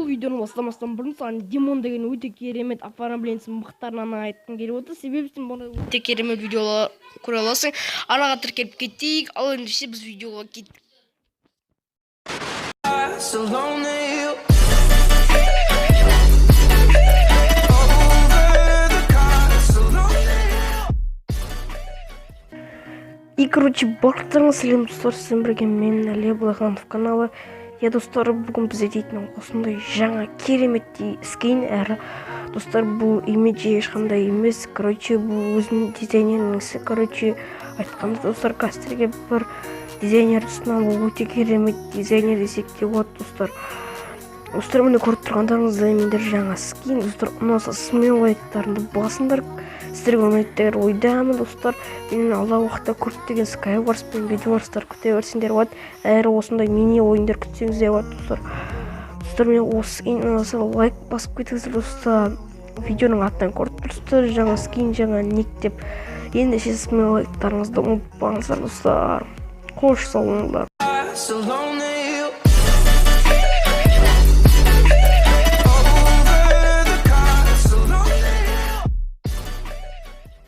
Бұл видеоны бастамастан бұрын саған Димон деген өте керемет оформлениясын мықтарынан айтқым келіп отыр. Себебі сен бұны өте керемет видеолар көре аласың. Араға тіркеліп кетейік. Ал ендеше біз видеоға кеттік. И, короче, барлықтарыңа сәлем достар, сіздермен бірге мен Әлия Балаханов каналы. Я достар, бүгін біз дейтін осындай жаңа керемет скин әрі достар, бұл имиджі ешқандай емес. Короче, бұл өзінің дизайнерінің ісі. Короче, айтқанда достар, кастерге бір дизайнер ұсынған, бұл өте керемет дизайнер десек те болады достар. Достар, мені көріп тұрғандарыңызда мендер жаңа скин достар, ұнаса смелайттарымды басындар. Сіздерге ұнайтындар ойдамын достар. Менің алда уақытта көптеген Skywars пен Bedwars күте берсеңдер болады. Әрі осындай мини ойындар күтсеңіздер болады достар. Достар, мен осы скин ұнаса лайк басып кетіңіздер достар. Видеоның аттан көріп тұрсыздар, жаңа скин, жаңа ник деп. Ендеше смелайттарыңызды ұмытпаңыздар достар. Қош салыңыздар.